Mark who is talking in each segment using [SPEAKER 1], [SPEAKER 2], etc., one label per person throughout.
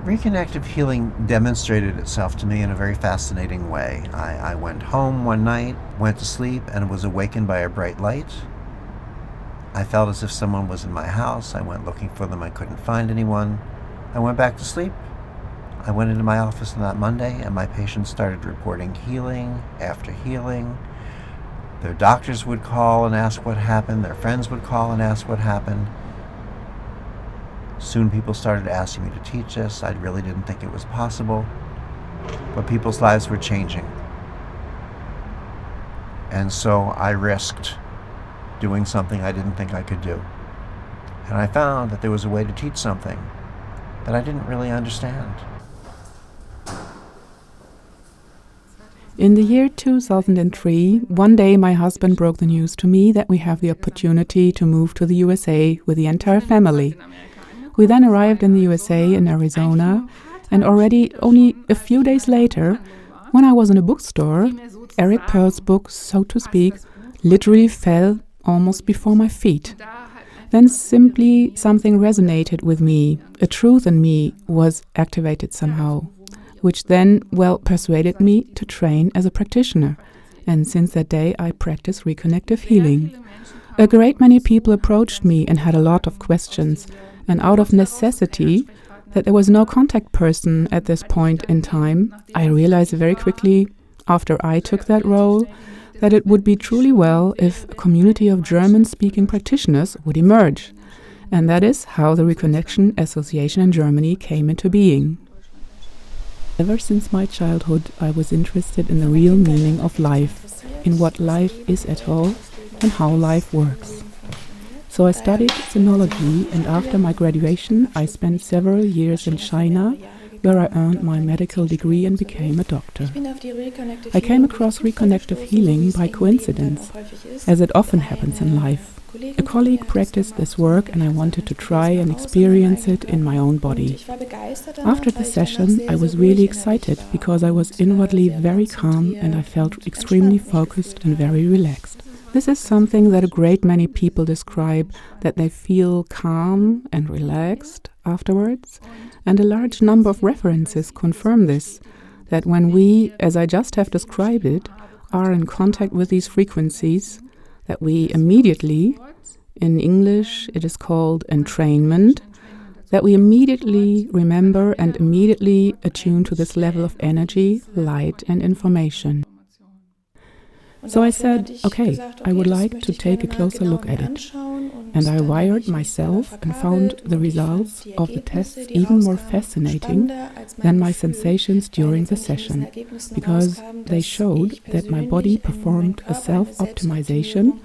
[SPEAKER 1] Reconnective healing demonstrated itself to me in a very fascinating way. I went home one night, went to sleep, and was awakened by a bright light. I felt as if someone was in my house. I went looking for them. I couldn't find anyone. I went back to sleep. I went into my office on that Monday, and my patients started reporting healing after healing. Their doctors would call and ask what happened. Their friends would call and ask what happened. Soon people started asking me to teach this. I really didn't think it was possible. But people's lives were changing. And so I risked doing something I didn't think I could do. And I found that there was a way to teach something that I didn't really understand.
[SPEAKER 2] In the year 2003, one day my husband broke the news to me that we have the opportunity to move to the USA with the entire family. We then arrived in the USA in Arizona, and only a few days later, when I was in a bookstore, Eric Pearl's book, so to speak, literally fell almost before my feet. Then simply something resonated with me. A truth in me was activated somehow, which then, persuaded me to train as a practitioner. And since that day, I practice reconnective healing. A great many people approached me and had a lot of questions. And out of necessity, that there was no contact person at this point in time, I realized very quickly, after I took that role, that it would be truly well if a community of German-speaking practitioners would emerge. And that is how the Reconnection Association in Germany came into being. Ever since my childhood, I was interested in the real meaning of life, in what life is at all, and how life works. So I studied sinology, and after my graduation, I spent several years in China, where I earned my medical degree and became a doctor. I came across reconnective healing by coincidence, as it often happens in life. A colleague practiced this work, and I wanted to try and experience it in my own body. After the session, I was really excited because I was inwardly very calm and I felt extremely focused and very relaxed. This is something that a great many people describe, that they feel calm and relaxed afterwards, and a large number of references confirm this, that when we, as I just have described it, are in contact with these frequencies, that we immediately, in English it is called entrainment, that we immediately remember and immediately attune to this level of energy, light and information. So I said, okay, I would like to take a closer look at it. And I wired myself and found the results of the tests even more fascinating than my sensations during the session, because they showed that my body performed a self-optimization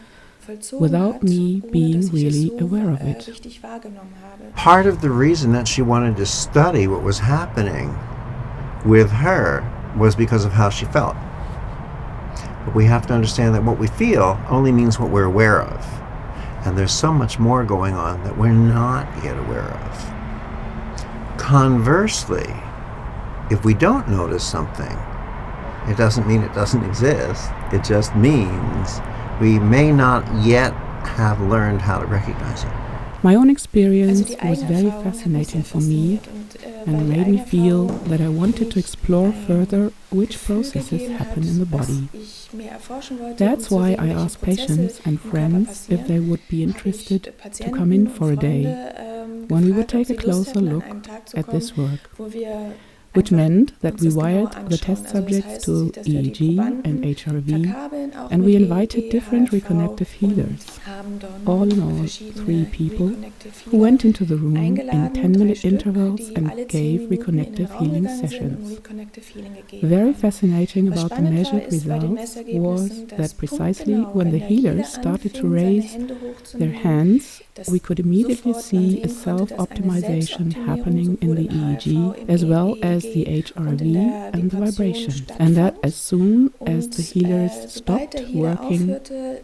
[SPEAKER 2] without me being really aware of it.
[SPEAKER 1] Part of the reason that she wanted to study what was happening with her was because of how she felt. But we have to understand that what we feel only means what we're aware of. And there's so much more going on that we're not yet aware of. Conversely, if we don't notice something, it doesn't mean it doesn't exist. It just means we may not yet have learned how to recognize it.
[SPEAKER 2] My own experience was very fascinating for me and made me feel that I wanted to explore further which processes happen in the body. That's why I asked patients and friends if they would be interested to come in for a day, when we would take a closer look at this work, which meant that we wired the test subjects to EEG and HRV, and we invited different reconnective healers, all in all 3 people, who went into the room in 10-minute intervals and gave reconnective healing sessions. Very fascinating about the measured results was that precisely when the healers started to raise their hands, we could immediately see a self-optimization happening in the EEG as well as the HRV and the vibration. And that as soon as the healers stopped working,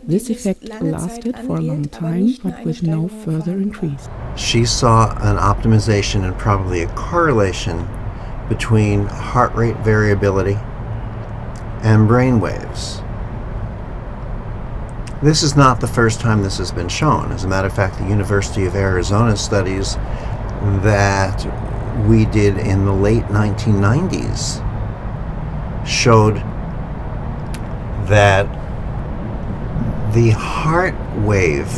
[SPEAKER 2] this effect lasted for a long time, but with no further increase.
[SPEAKER 1] She saw an optimization and probably a correlation between heart rate variability and brain waves. This is not the first time this has been shown. As a matter of fact, the University of Arizona studies that we did in the late 1990s showed that the heart wave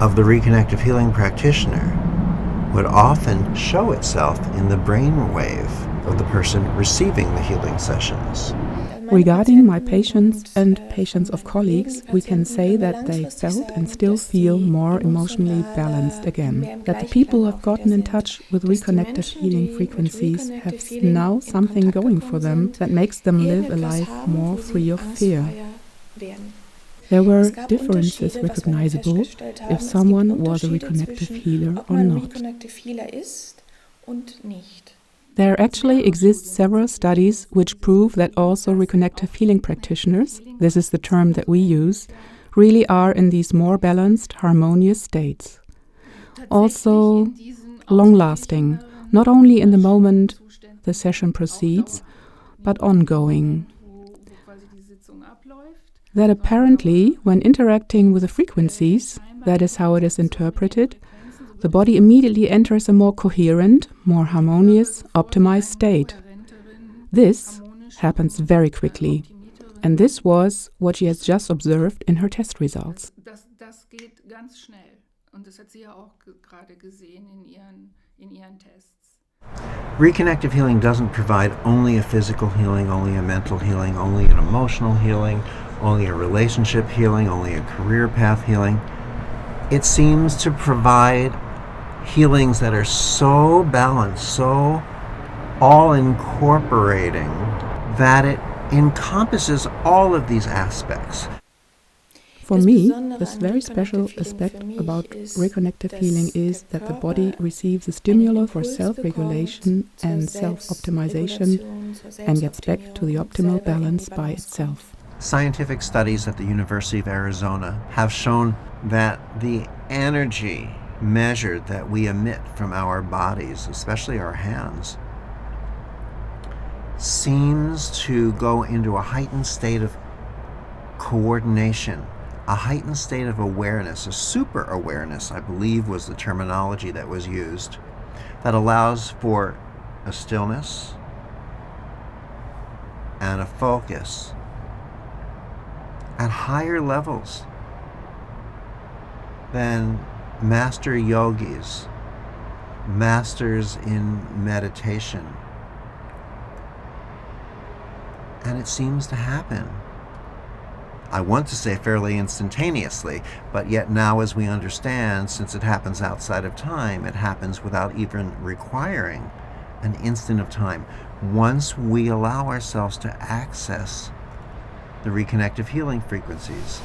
[SPEAKER 1] of the Reconnective Healing Practitioner would often show itself in the brain wave of the person receiving the healing sessions.
[SPEAKER 2] Regarding my patients and patients of colleagues, we can say that they felt and still feel more emotionally balanced again. That the people who have gotten in touch with reconnective healing frequencies have now something going for them that makes them live a life more free of fear. There were differences recognizable if someone was a reconnective healer or not. There actually exist several studies which prove that also reconnective healing practitioners, this is the term that we use, really are in these more balanced, harmonious states. Also long-lasting, not only in the moment the session proceeds, but ongoing. That apparently, when interacting with the frequencies, that is how it is interpreted, the body immediately enters a more coherent, more harmonious, optimized state. This happens very quickly, and this was what she has just observed in her test results.
[SPEAKER 3] Das geht ganz schnell, und das hat sie ja auch gerade gesehen in ihren Tests.
[SPEAKER 1] Reconnective healing doesn't provide only a physical healing, only a mental healing, only an emotional healing, only a relationship healing, only a career path healing. It seems to provide healings that are so balanced, so all-incorporating, that it encompasses all of these aspects.
[SPEAKER 2] For me, this very special aspect about reconnective healing is that the body receives a stimulus for self-regulation and self-optimization and gets back to the optimal balance by itself.
[SPEAKER 1] Scientific studies at the University of Arizona have shown that the energy measured that we emit from our bodies, especially our hands, seems to go into a heightened state of coordination, a heightened state of awareness, a super awareness, I believe was the terminology that was used, that allows for a stillness and a focus at higher levels than master yogis, masters in meditation. And it seems to happen, I want to say fairly instantaneously, but yet now as we understand, since it happens outside of time, it happens without even requiring an instant of time. Once we allow ourselves to access the reconnective healing frequencies.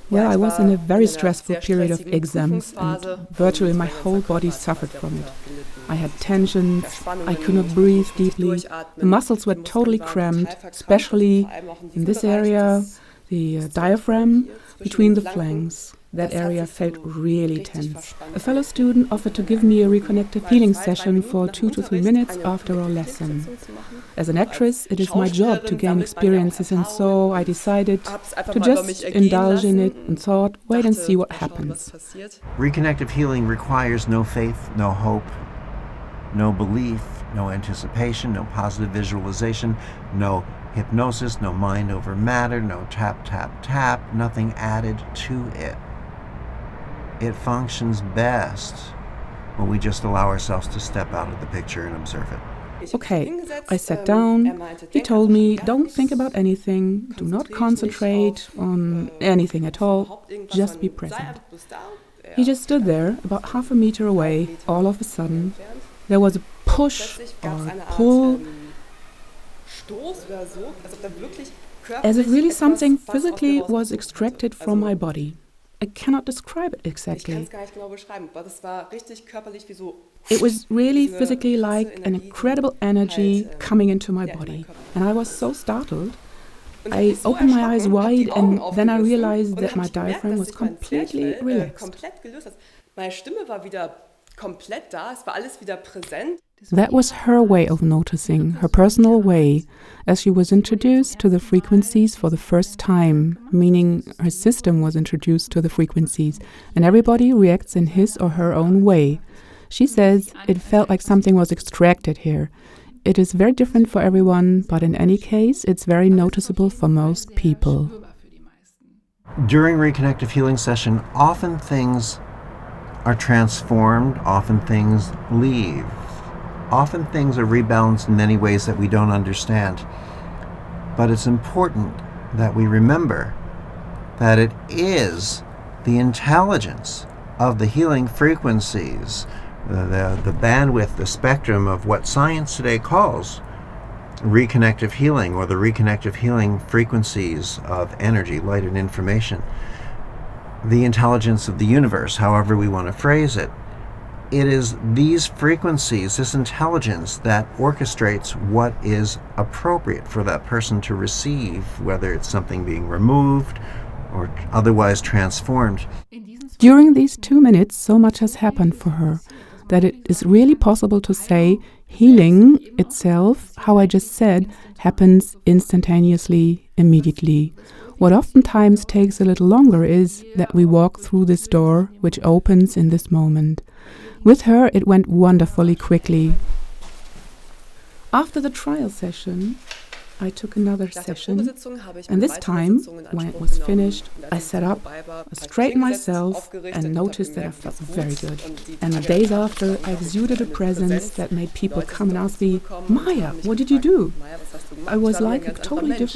[SPEAKER 2] Well, I was in a very stressful period of exams, and virtually my whole body suffered from it. I had tensions, I could not breathe deeply, the muscles were totally cramped, especially in this area, the diaphragm between the flanks. That area felt really tense. A fellow student offered to give me a reconnective healing session for 2 to 3 minutes after our lesson. As an actress, it is my job to gain experiences, and so I decided to just indulge in it and thought, wait and see what happens.
[SPEAKER 1] Reconnective healing requires no faith, no hope, no belief, no anticipation, no positive visualization, no hypnosis, no mind over matter, no tap, tap, tap, nothing added to it. It functions best when we just allow ourselves to step out of the picture and observe it.
[SPEAKER 2] Okay, I sat down. He told me, don't think about anything, do not concentrate on anything at all, just be present. He just stood there, about half a meter away. All of a sudden, there was a push or pull, as if really something physically was extracted from my body. I cannot describe it exactly. It was really physically like an incredible energy coming into my body. And I was so startled. I opened my eyes wide, and then I realized that my diaphragm was completely relaxed.
[SPEAKER 4] komplett da, es war alles wieder präsent.
[SPEAKER 2] That was her way of noticing, her personal way, as she was introduced to the frequencies for the first time, meaning her system was introduced to the frequencies, and everybody reacts in his or her own way. She says it felt like something was extracted here. It is very different for everyone, but in any case, it's very noticeable for most people.
[SPEAKER 1] During Reconnective Healing session, often things are transformed, often things leave. Often things are rebalanced in many ways that we don't understand. But it's important that we remember that it is the intelligence of the healing frequencies, the bandwidth, the spectrum of what science today calls reconnective healing, or the reconnective healing frequencies of energy, light, and information. The intelligence of the universe, however we want to phrase it. It is these frequencies, this intelligence, that orchestrates what is appropriate for that person to receive, whether it's something being removed or otherwise transformed.
[SPEAKER 2] During these 2 minutes, so much has happened for her that it is really possible to say healing itself, how I just said, happens instantaneously, immediately. What oftentimes takes a little longer is that we walk through this door, which opens in this moment. With her, it went wonderfully quickly. After the trial session, I took another session, and this time, when it was finished, I sat up, straightened myself, and noticed that I felt very good. And the days after, I exuded a presence that made people come and ask me, "Maya, what did you do?" I was like a totally different